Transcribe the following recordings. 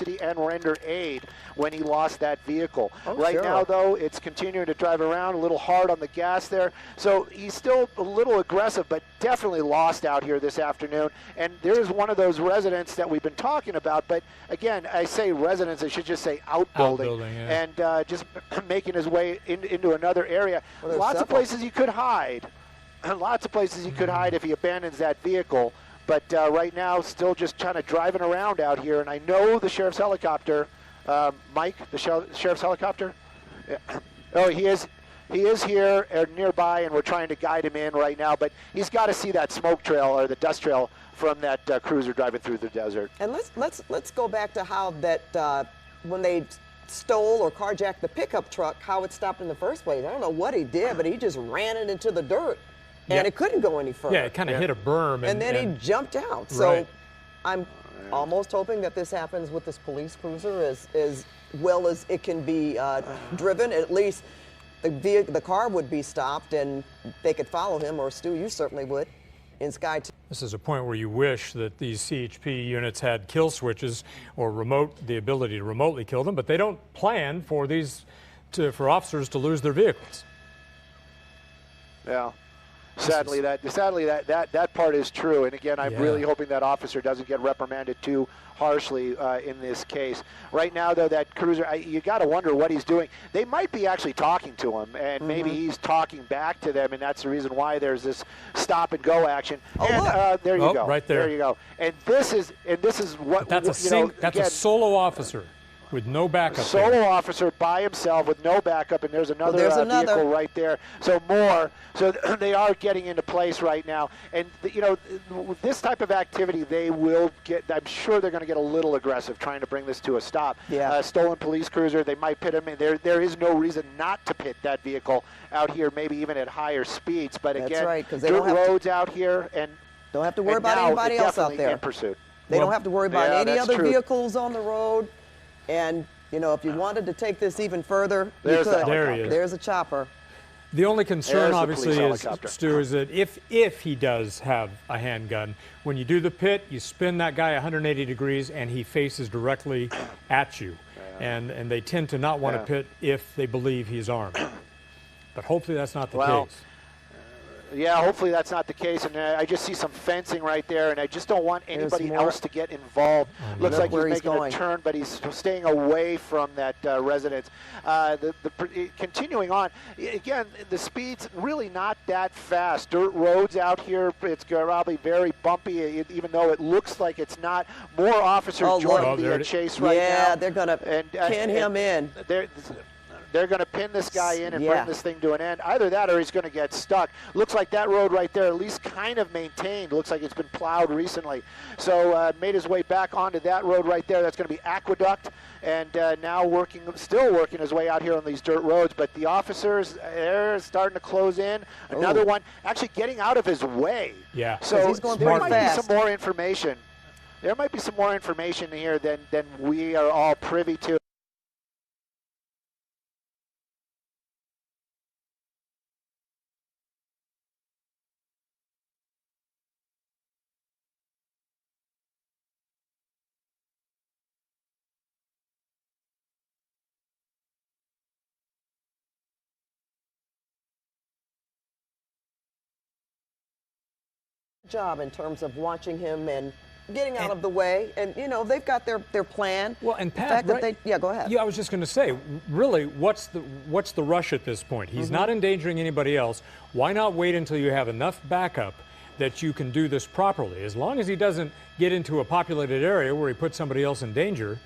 custody and render aid when he lost that vehicle. Right sure. now, though, it's continuing to drive around, a little hard on the gas there. So he's still a little aggressive, but definitely lost out here this afternoon. And there's one of those residents that we've been talking about. But again, I say residents, I should just say outbuilding. Yeah. And just making his way into another area. Well, lots of places you could hide. Lots of places you could hide if he abandons that vehicle. But right now, still just kind of driving around out here. And I know the sheriff's helicopter, Mike, the sheriff's helicopter. Oh, he is here nearby, and we're trying to guide him in right now. But he's got to see that smoke trail or the dust trail from that cruiser driving through the desert. And let's go back to how that when they stole or carjacked the pickup truck, how it stopped in the first place. I don't know what he did, but he just ran it into the dirt, and it couldn't go any further. Yeah, it kind of hit a berm. And then he jumped out. So right. I'm almost hoping that this happens with this police cruiser as well as it can be driven. At least the car would be stopped and they could follow him, or Stu, you certainly would, in Sky 2. This is a point where you wish that these CHP units had kill switches or the ability to remotely kill them, but they don't plan for for officers to lose their vehicles. Yeah. Sadly, that part is true. And again, I'm really hoping that officer doesn't get reprimanded too harshly in this case. Right now, though, that cruiser, you got to wonder what he's doing. They might be actually talking to him, and maybe he's talking back to them, and that's the reason why there's this stop and go action. Oh, and there you go. Right there. There you go. And this is what But that's a solo officer with no backup. Solo officer by himself with no backup, and there's another vehicle right there. So they are getting into place right now. And with this type of activity, they will get. I'm sure they're going to get a little aggressive trying to bring this to a stop. Yeah. Stolen police cruiser. They might pit him in. There is no reason not to pit that vehicle out here, maybe even at higher speeds. But That's again, right, 'cause they dirt don't have roads out here, and don't have to worry about anybody else out there. In pursuit. They don't have to worry about any that's other true. vehicles on the road. And, if you wanted to take this even further, you could. There he is. There's a chopper. The only concern, There's the obviously, police is, helicopter. Stu, is that if he does have a handgun, when you do the pit, you spin that guy 180 degrees, and he faces directly at you. And they tend to not want to pit if they believe he's armed. But hopefully that's not the case. Yeah, hopefully that's not the case. And I just see some fencing right there, and I just don't want anybody else to get involved. Looks like he's making a turn, but he's staying away from that residence. Continuing on, again, the speed's really not that fast. Dirt roads out here, it's probably very bumpy, even though it looks like it's not. More officers joining the chase right now. Yeah, they're going to pin him in. They're going to pin this guy in and bring this thing to an end. Either that or he's going to get stuck. Looks like that road right there at least kind of maintained. Looks like it's been plowed recently. So made his way back onto that road right there. That's going to be Aqueduct. And now still working his way out here on these dirt roads. But the officers, they're starting to close in. Another one actually getting out of his way. Yeah. So he's going there pretty might fast. be some more information. There might be some more information here than we are all privy to. Job in terms of watching him and getting out of the way, and they've got their plan. Well, and Pat, the fact that they, go ahead. Yeah, I was just going to say, really, what's the rush at this point? He's not endangering anybody else. Why not wait until you have enough backup that you can do this properly? As long as he doesn't get into a populated area where he puts somebody else in danger,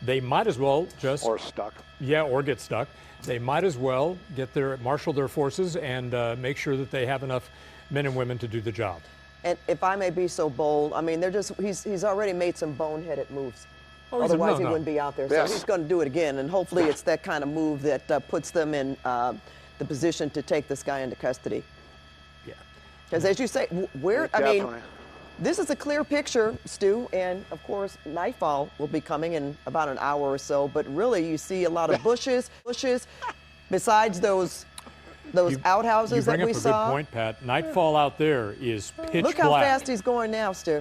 they might as well just stuck. Yeah, or get stuck. They might as well marshal their forces and make sure that they have enough men and women to do the job. And if I may be so bold, I mean, he's already made some boneheaded moves. Oh, Otherwise, he wouldn't be out there. So he's going to do it again, and hopefully it's that kind of move that puts them in the position to take this guy into custody. Yeah. Because as you say, this is a clear picture, Stu, and of course, nightfall will be coming in about an hour or so, but really you see a lot of bushes, besides those outhouses that we saw. You bring up a good point, Pat. Nightfall out there is pitch black. Look how fast he's going now, Stu.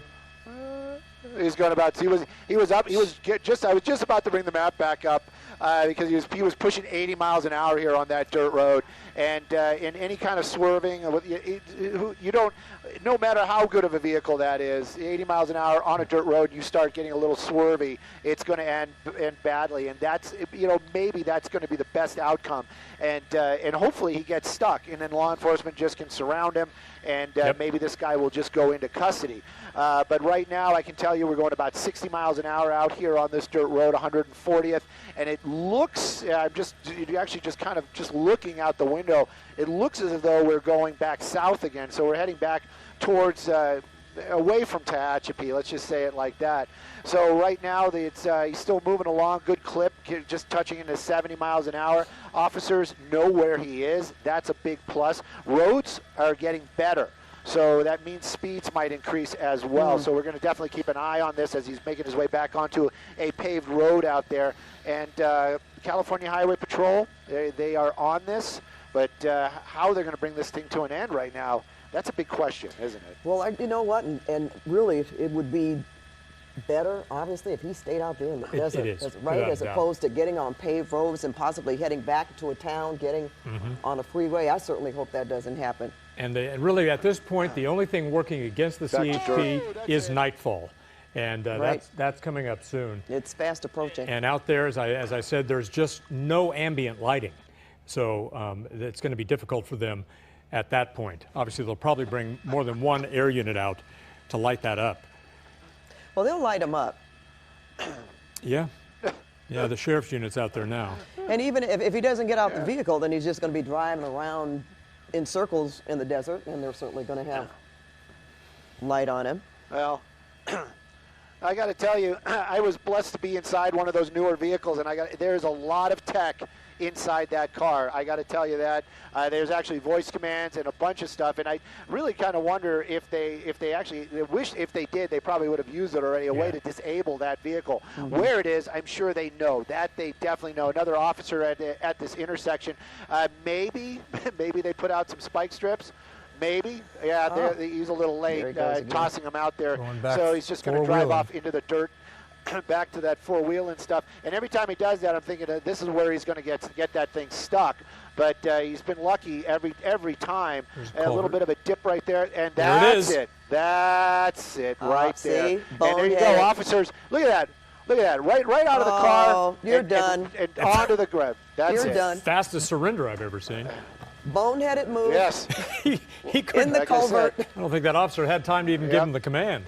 He's going about. He was up. I was just about to bring the map back up because he was pushing 80 miles an hour here on that dirt road, and in any kind of swerving, you don't. No matter how good of a vehicle that is, 80 miles an hour on a dirt road, you start getting a little swervy, it's going to end badly, and that's maybe that's going to be the best outcome, and hopefully he gets stuck, and then law enforcement just can surround him, and maybe this guy will just go into custody. But right now, I can tell you we're going about 60 miles an hour out here on this dirt road, 140th, and it looks, just kind of looking out the window, it looks as though we're going back south again. So we're heading back towards, away from Tehachapi, let's just say it like that. So right now, he's still moving along, good clip, just touching into 70 miles an hour. Officers know where he is. That's a big plus. Roads are getting better. So that means speeds might increase as well. So we're going to definitely keep an eye on this as he's making his way back onto a paved road out there. And California Highway Patrol, they are on this, but how they're going to bring this thing to an end right now, that's a big question, isn't it? Well, you know what, and really it would be better, obviously, if he stayed out there in the desert, as opposed to getting on paved roads and possibly heading back to a town, getting on a freeway. I certainly hope that doesn't happen. And really, at this point, the only thing working against the CHP is nightfall, and that's coming up soon. It's fast approaching. And out there, as I said, there's just no ambient lighting, so it's going to be difficult for them at that point. Obviously, they'll probably bring more than one air unit out to light that up. Well, they'll light them up. Yeah, the sheriff's unit's out there now. And even if he doesn't get out the vehicle, then he's just going to be driving around in circles in the desert, and they're certainly going to have light on him. Well, I got to tell you, I was blessed to be inside one of those newer vehicles, and there's a lot of tech inside that car. I got to tell you that. There's actually voice commands and a bunch of stuff, and I really kind of wonder if they wish if they did, they probably would have used it already, a way to disable that vehicle. Where it is, I'm sure they know. That they definitely know. Another officer at this intersection. Maybe they put out some spike strips. Maybe. Yeah, he's a little late tossing them out there. So he's just going to drive off into the dirt, back to that four-wheel and stuff. And every time he does that, I'm thinking this is where he's going to get that thing stuck. But he's been lucky every time. A little bit of a dip right there, and that's it. That's it right there. And there you go, officers. Look at that. Look at that. Right out of the car. You're done. And onto the ground. That's You're done. Fastest surrender I've ever seen. Boneheaded move. Yes. he couldn't. In the culvert. I don't think that officer had time to even give him the command.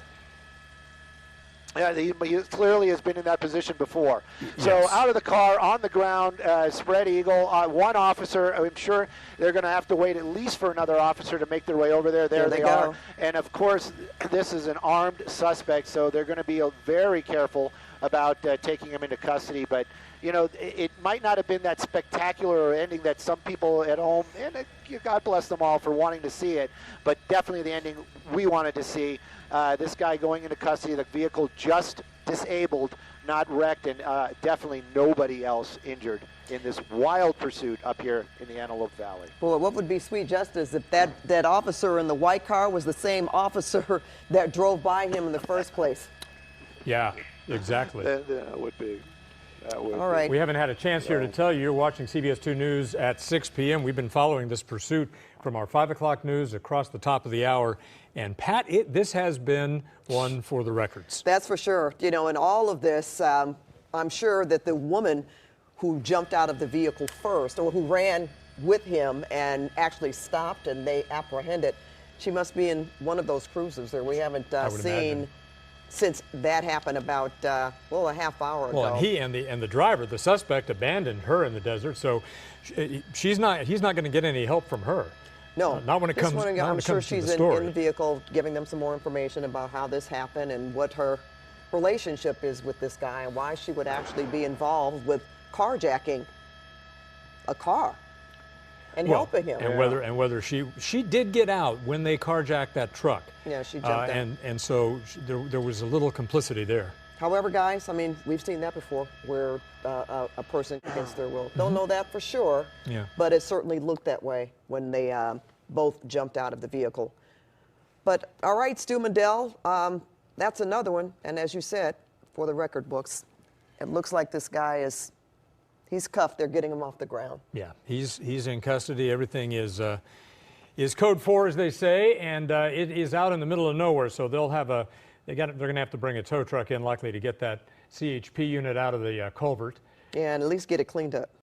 Yeah, he clearly has been in that position before. So out of the car, on the ground, spread eagle, one officer. I'm sure they're going to have to wait at least for another officer to make their way over there. There they are. And, of course, this is an armed suspect, so they're going to be very careful about taking him into custody. But, you know, it might not have been that spectacular ending that some people at home, and God bless them all for wanting to see it, but definitely the ending we wanted to see. This guy going into custody, the vehicle just disabled, not wrecked, and definitely nobody else injured in this wild pursuit up here in the Antelope Valley. Boy, what would be sweet justice if that officer in the white car was the same officer that drove by him in the first place? Yeah, exactly. That would be. All right. We haven't had a chance here to tell you. You're watching CBS 2 News at 6 p.m. We've been following this pursuit from our 5 o'clock news across the top of the hour. And, Pat, this has been one for the records. That's for sure. You know, in all of this, I'm sure that the woman who jumped out of the vehicle first, or who ran with him and actually stopped and they apprehended, she must be in one of those cruisers there. We haven't seen since that happened about, a half hour ago. Well, and the driver, the suspect, abandoned her in the desert, so he's not going to get any help from her. No, not when it comes. I'm sure she's in the vehicle giving them some more information about how this happened and what her relationship is with this guy and why she would actually be involved with carjacking a car and helping him. And whether she did get out when they carjacked that truck. Yeah, she jumped out. And so there was a little complicity there. However, guys, I mean, we've seen that before, where a person against their will. Don't know that for sure, but it certainly looked that way when they both jumped out of the vehicle. But, all right, Stu Mandel, that's another one. And as you said, for the record books, it looks like this guy he's cuffed. They're getting him off the ground. Yeah, he's in custody. Everything is code 4, as they say, and it is out in the middle of nowhere. So they're going to have to bring a tow truck in, likely, to get that CHP unit out of the culvert. Yeah, and at least get it cleaned up.